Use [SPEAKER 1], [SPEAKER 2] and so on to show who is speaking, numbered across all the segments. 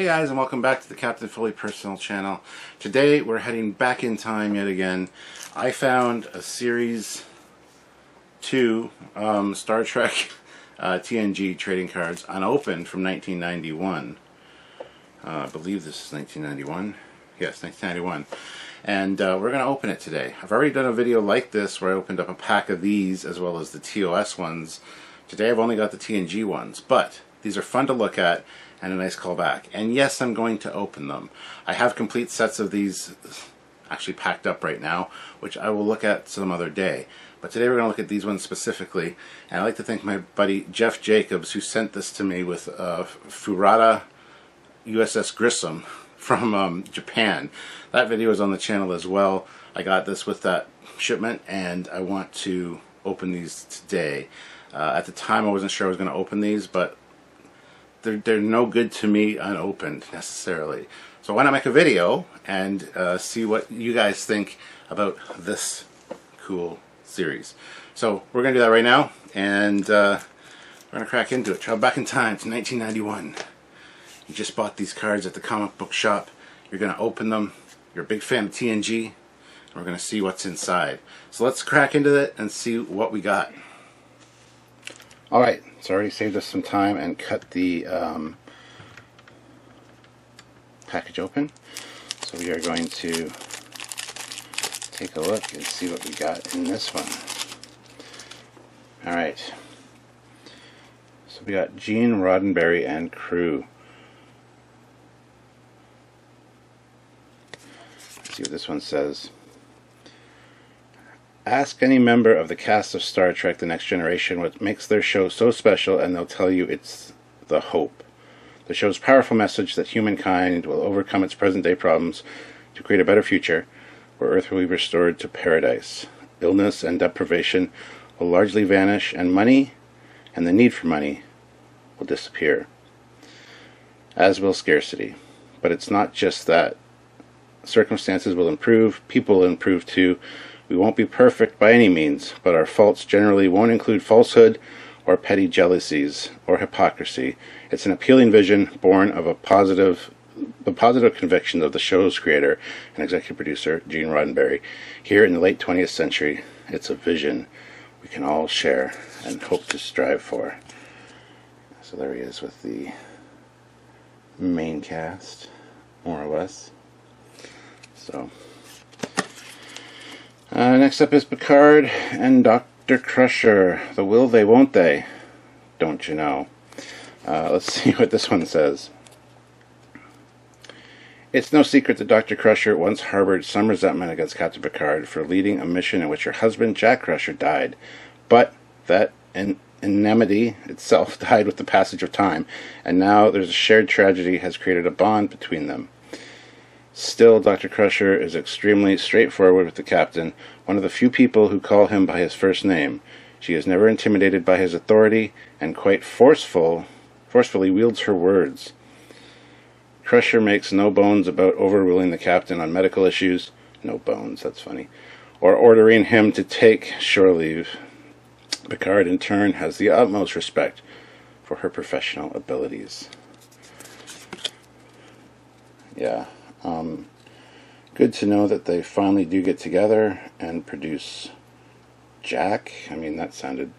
[SPEAKER 1] guys, and welcome back to the Captain Foley personal channel. Today we're heading back in time yet again. I found a Series 2 Star Trek TNG trading cards unopened from 1991. I believe this is 1991. Yes, 1991. And we're going to open it today. I've already done a video like this where I opened up a pack of these as well as the TOS ones. Today I've only got the TNG ones, but these are fun to look at and a nice callback. And yes, I'm going to open them. I have complete sets of these actually packed up right now, which I will look at some other day. But today we're going to look at these ones specifically. And I'd like to thank my buddy Jeff Jacobs, who sent this to me with Furata USS Grissom from Japan. That video is on the channel as well. I got this with that shipment, and I want to open these today. At the time I wasn't sure I was going to open these, but they're no good to me unopened necessarily. So why not make a video and see what you guys think about this cool series. So we're going to do that right now, and we're going to crack into it. Travel back in time to 1991. You just bought these cards at the comic book shop. You're going to open them. You're a big fan of TNG, and we're going to see what's inside. So let's crack into it and see what we got. Alright, it's already saved us some time and cut the package open. So we are going to take a look and see what we got in this one. Alright, so we got Gene Roddenberry and crew. Let's see what this one says. Ask any member of the cast of Star Trek The Next Generation what makes their show so special, and they'll tell you it's the hope. The show's powerful message that humankind will overcome its present-day problems to create a better future where Earth will be restored to paradise. Illness and deprivation will largely vanish, and money, and the need for money, will disappear. As will scarcity. But it's not just that. Circumstances will improve, people will improve too. We won't be perfect by any means, but our faults generally won't include falsehood or petty jealousies or hypocrisy. It's an appealing vision born of the positive convictions of the show's creator and executive producer, Gene Roddenberry. Here in the late 20th century, it's a vision we can all share and hope to strive for. So there he is with the main cast, more or less. So next up is Peard and Dr Crusher. The will they, won't they? Don't you know? Let's see what this one says. It's no secret that Dr. Crusher once harbored some resentment against Captain Peard for leading a mission in which her husband, Jack Crusher, died. But that enmity itself died with the passage of time, and now there's a shared tragedy has created a bond between them. Still, Dr. Crusher is extremely straightforward with the captain, one of the few people who call him by his first name. She is never intimidated by his authority, and quite forcefully wields her words. Crusher makes no bones about overruling the captain on medical issues. No bones, that's funny. Or ordering him to take shore leave. Peard, in turn, has the utmost respect for her professional abilities. Yeah. Good to know that they finally do get together and produce Jack. I mean, that sounded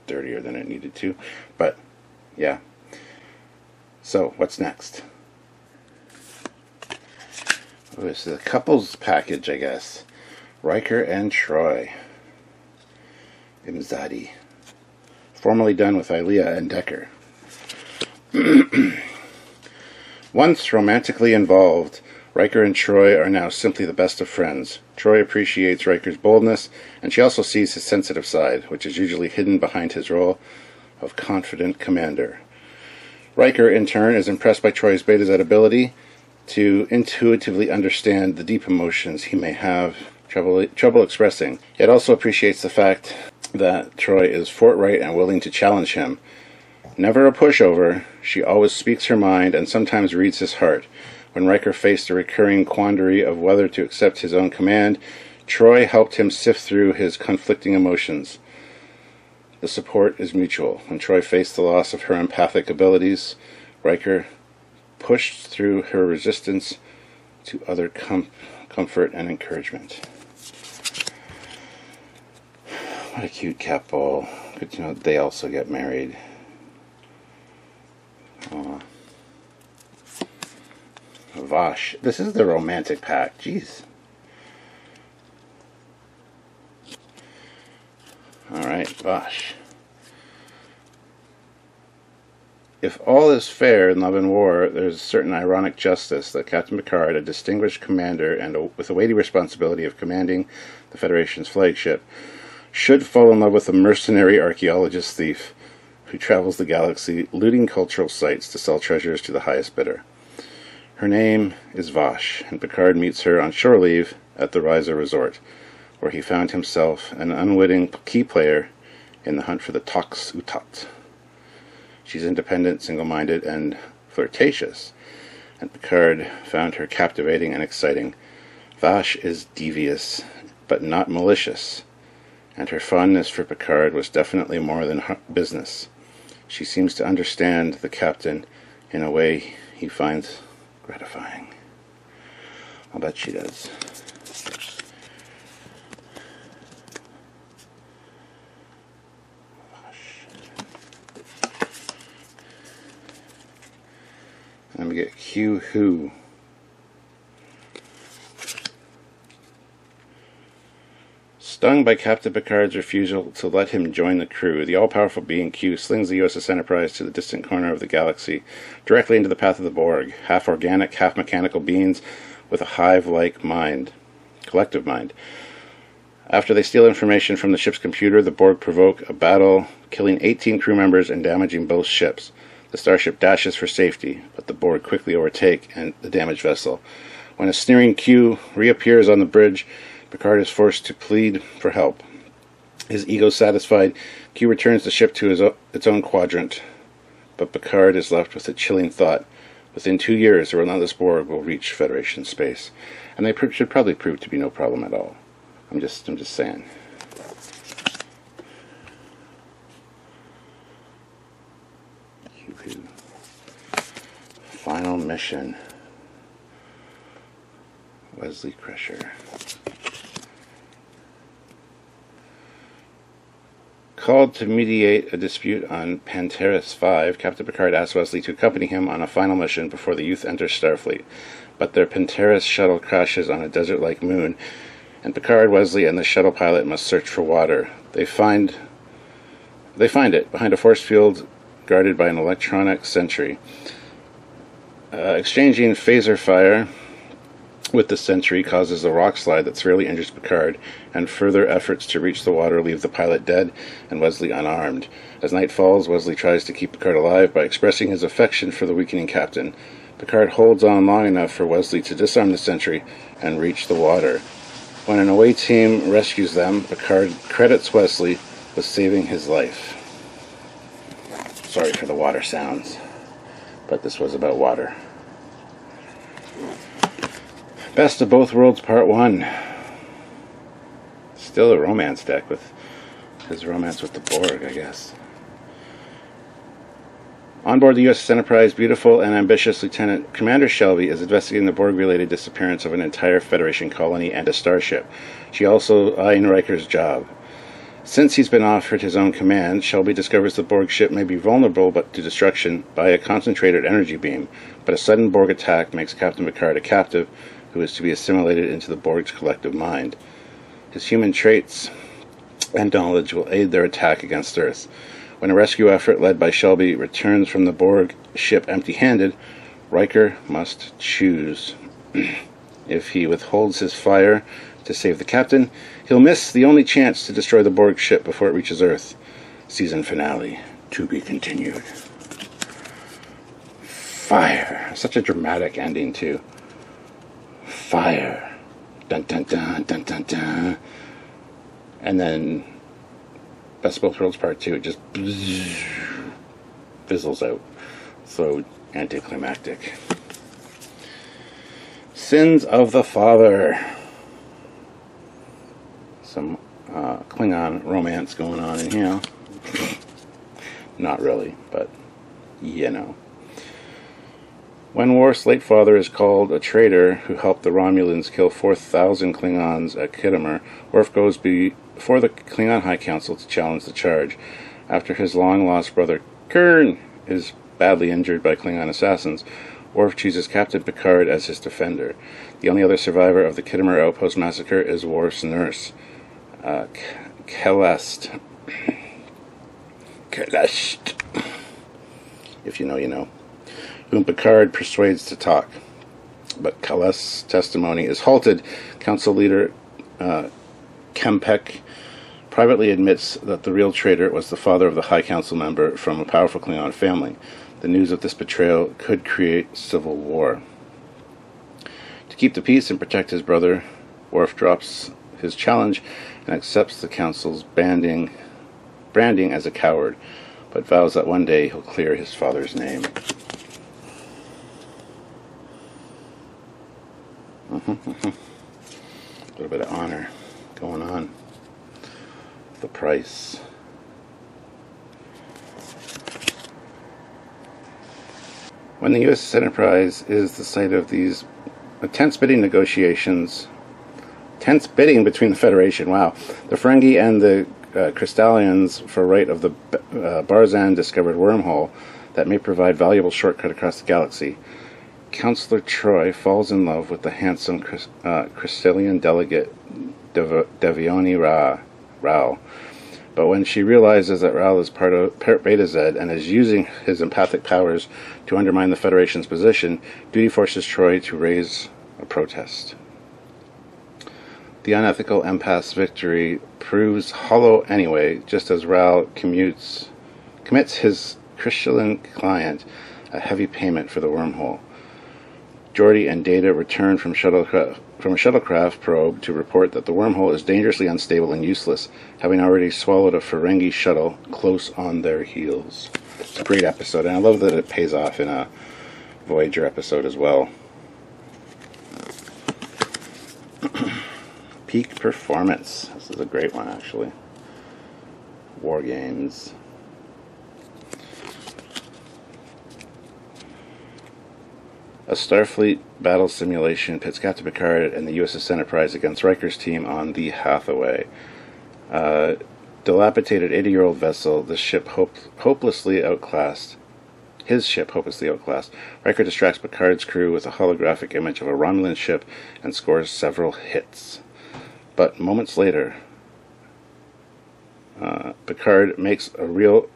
[SPEAKER 1] dirtier than it needed to, but yeah. So, what's next? Oh, it's the couples package, I guess. Riker and Troy. Imzadi. Formerly done with Ilea and Decker. Once romantically involved, Riker and Troy are now simply the best of friends. Troy appreciates Riker's boldness, and she also sees his sensitive side, which is usually hidden behind his role of confident commander. Riker, in turn, is impressed by Troy's Beta-Z ability to intuitively understand the deep emotions he may have trouble expressing, yet also appreciates the fact that Troy is forthright and willing to challenge him. Never a pushover, she always speaks her mind and sometimes reads his heart. When Riker faced a recurring quandary of whether to accept his own command, Troy helped him sift through his conflicting emotions. The support is mutual. When Troy faced the loss of her empathic abilities, Riker pushed through her resistance to other comfort and encouragement. What a cute couple. Good to know they also get married. Aww. Vosh. This is the romantic pack. Jeez. Alright, Vosh. If all is fair in love and war, there's a certain ironic justice that Captain Picard, a distinguished commander and with a weighty responsibility of commanding the Federation's flagship, should fall in love with a mercenary archaeologist thief who travels the galaxy looting cultural sites to sell treasures to the highest bidder. Her name is Vosh, and Picard meets her on shore leave at the Risa Resort, where he found himself an unwitting key player in the hunt for the Tox Utat. She's independent, single-minded, and flirtatious, and Picard found her captivating and exciting. Vosh is devious, but not malicious, and her fondness for Picard was definitely more than business. She seems to understand the captain in a way he finds gratifying. I'll bet she does. Let me get Q Who. Stung by Captain Picard's refusal to let him join the crew, the all-powerful being Q slings the USS Enterprise to the distant corner of the galaxy, directly into the path of the Borg, half-organic, half-mechanical beings with a hive-like mind, collective mind. After they steal information from the ship's computer, the Borg provoke a battle, killing 18 crew members and damaging both ships. The starship dashes for safety, but the Borg quickly overtake the damaged vessel. When a sneering Q reappears on the bridge, Picard is forced to plead for help. His ego satisfied, Q returns the ship to its own quadrant, but Picard is left with a chilling thought. Within 2 years, the relentless Borg will reach Federation space, and they should probably prove to be no problem at all. I'm just saying. Final mission. Wesley Crusher. Called to mediate a dispute on Panteris 5, Captain Picard asks Wesley to accompany him on a final mission before the youth enters Starfleet. But their Panteris shuttle crashes on a desert-like moon, and Picard, Wesley, and the shuttle pilot must search for water. They find it behind a force field guarded by an electronic sentry. Exchanging phaser fire with the sentry causes a rock slide that severely injures Picard, and further efforts to reach the water leave the pilot dead and Wesley unarmed. As night falls, Wesley tries to keep Picard alive by expressing his affection for the weakening captain. Picard holds on long enough for Wesley to disarm the sentry and reach the water. When an away team rescues them, Picard credits Wesley with saving his life. Sorry for the water sounds, but this was about water. Best of Both Worlds Part 1. Still a romance deck with his romance with the Borg, I guess. On board the USS Enterprise, beautiful and ambitious Lieutenant Commander Shelby is investigating the Borg-related disappearance of an entire Federation colony and a starship. She also eyeing Riker's job. Since he's been offered his own command, Shelby discovers the Borg ship may be vulnerable to destruction by a concentrated energy beam, but a sudden Borg attack makes Captain Picard a captive who is to be assimilated into the Borg's collective mind. His human traits and knowledge will aid their attack against Earth. When a rescue effort led by Shelby returns from the Borg ship empty-handed, Riker must choose. If he withholds his fire to save the captain, he'll miss the only chance to destroy the Borg ship before it reaches Earth. Season finale, to be continued. Fire. Such a dramatic ending, too. Fire. Dun dun dun dun dun dun. And then Best of Both Worlds Part 2, it just fizzles out. So anticlimactic. Sins of the Father. Some Klingon romance going on in here. Not really, but you know. When Worf's late father is called a traitor who helped the Romulans kill 4,000 Klingons at Khitomer, Worf goes before the Klingon High Council to challenge the charge. After his long-lost brother Kurn is badly injured by Klingon assassins, Worf chooses Captain Picard as his defender. The only other survivor of the Khitomer Outpost massacre is Worf's nurse, Celeste. If you know, you know. Whom Picard persuades to talk. But Celeste's testimony is halted. Council leader Kempek privately admits that the real traitor was the father of the High Council member from a powerful Klingon family. The news of this betrayal could create civil war. To keep the peace and protect his brother, Worf drops his challenge and accepts the Council's branding as a coward, but vows that one day he'll clear his father's name. A little bit of honor going on. The price. When the USS Enterprise is the site of these tense bidding negotiations, tense bidding between the Federation, wow, the Ferengi and the Crystallians for right of the Barzan discovered wormhole that may provide valuable shortcut across the galaxy, Counselor Troy falls in love with the handsome Crystallian delegate Devioni Rao. But when she realizes that Rao is part Beta Z and is using his empathic powers to undermine the Federation's position, duty forces Troy to raise a protest. The unethical empath's victory proves hollow anyway, just as Rao commits his crystalline client a heavy payment for the wormhole. Geordi and Data return from a shuttlecraft probe to report that the wormhole is dangerously unstable and useless, having already swallowed a Ferengi shuttle close on their heels. It's a great episode, and I love that it pays off in a Voyager episode as well. Peak performance. This is a great one, actually. War games. A Starfleet battle simulation pits Captain Picard and the USS Enterprise against Riker's team on the Hathaway. Dilapidated 80-year-old vessel, the ship hopelessly outclassed. His ship hopelessly outclassed. Riker distracts Picard's crew with a holographic image of a Romulan ship and scores several hits. But moments later, Picard mistakes a real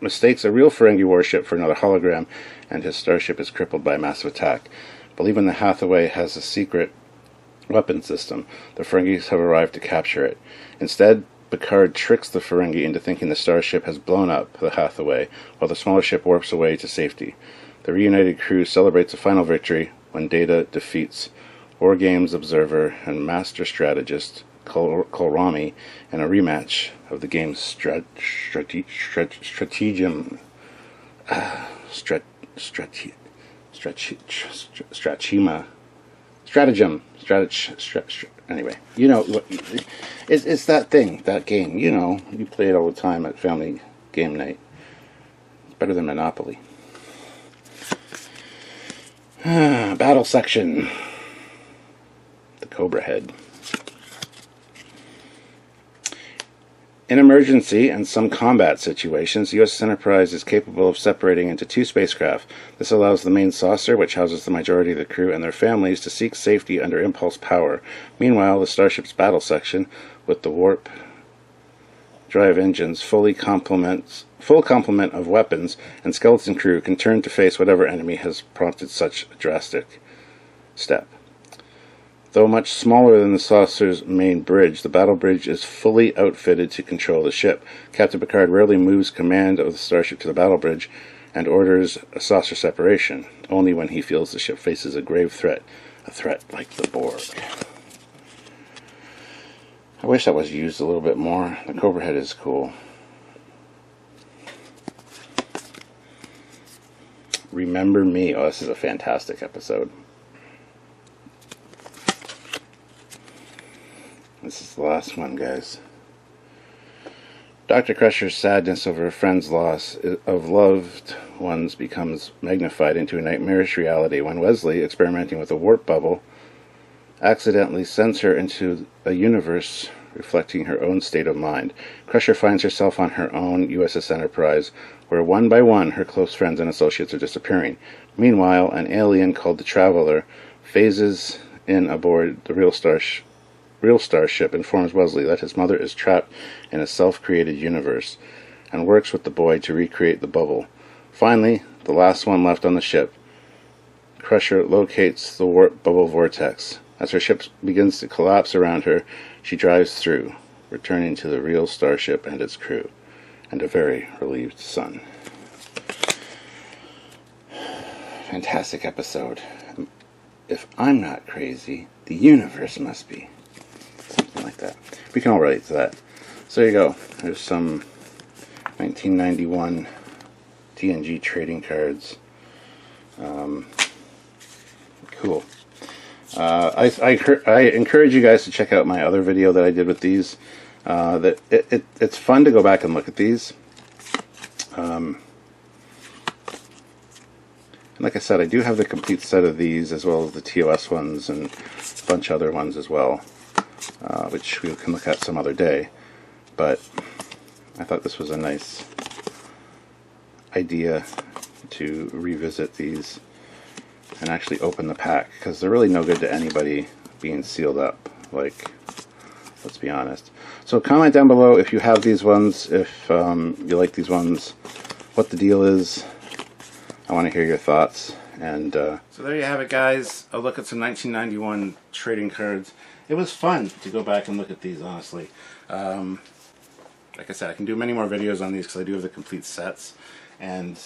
[SPEAKER 1] Ferengi warship for another hologram, and his starship is crippled by a massive attack. Believing the Hathaway has a secret weapon system, the Ferengis have arrived to capture it. Instead, Picard tricks the Ferengi into thinking the starship has blown up the Hathaway, while the smaller ship warps away to safety. The reunited crew celebrates a final victory when Data defeats War Games observer and master strategist Kolrami in a rematch of the game's stratagem. Anyway, you know, it's that thing, that game. You know, you play it all the time at family game night. It's better than Monopoly. Battle section. The Cobra Head. In emergency and some combat situations, the USS Enterprise is capable of separating into two spacecraft. This allows the main saucer, which houses the majority of the crew and their families, to seek safety under impulse power. Meanwhile, the starship's battle section, with the warp drive engines, full complement of weapons, and skeleton crew, can turn to face whatever enemy has prompted such a drastic step. Though much smaller than the saucer's main bridge, the battle bridge is fully outfitted to control the ship. Captain Picard rarely moves command of the starship to the battle bridge and orders a saucer separation, only when he feels the ship faces a grave threat, a threat like the Borg. I wish that was used a little bit more. The Cobra Head is cool. Remember Me. Oh, this is a fantastic episode. This is the last one, guys. Dr. Crusher's sadness over a friend's loss of loved ones becomes magnified into a nightmarish reality when Wesley, experimenting with a warp bubble, accidentally sends her into a universe reflecting her own state of mind. Crusher finds herself on her own USS Enterprise, where one by one her close friends and associates are disappearing. Meanwhile, an alien called the Traveler phases in aboard the real starship, informs Wesley that his mother is trapped in a self-created universe, and works with the boy to recreate the bubble. Finally, the last one left on the ship, Crusher locates the warp bubble vortex. As her ship begins to collapse around her, she drives through, returning to the real starship and its crew, and a very relieved son. Fantastic episode. If I'm not crazy, the universe must be. Something like that. We can all relate to that. So there you go. There's some 1991 TNG trading cards. Cool. I encourage you guys to check out my other video that I did with these. It's fun to go back and look at these. And like I said, I do have the complete set of these, as well as the TOS ones and a bunch of other ones as well, which we can look at some other day. But I thought this was a nice idea to revisit these and actually open the pack, because they're really no good to anybody being sealed up, like, let's be honest. So comment down below if you have these ones, if you like these ones, what the deal is. I want to hear your thoughts. And so there you have it, guys, a look at some 1991 trading cards. It was fun to go back and look at these, honestly. Like I said, I can do many more videos on these because I do have the complete sets, and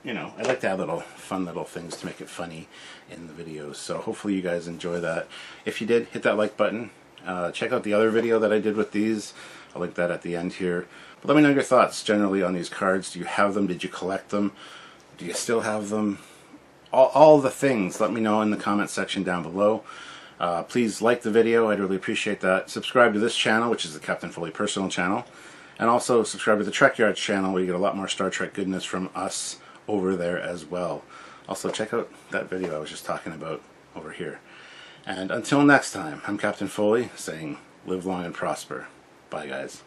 [SPEAKER 1] you know, I like to have little fun little things to make it funny in the videos. So hopefully you guys enjoy that. If you did, hit that like button. Check out the other video that I did with these. I'll link that at the end here. But let me know your thoughts generally on these cards. Do you have them? Did you collect them? Do you still have them? All the things, let me know in the comment section down below. Please like the video. I'd really appreciate that. Subscribe to this channel, which is the Captain Foley personal channel. And also subscribe to the Trekyards channel, where you get a lot more Star Trek goodness from us over there as well. Also check out that video I was just talking about over here. And until next time, I'm Captain Foley saying live long and prosper. Bye guys.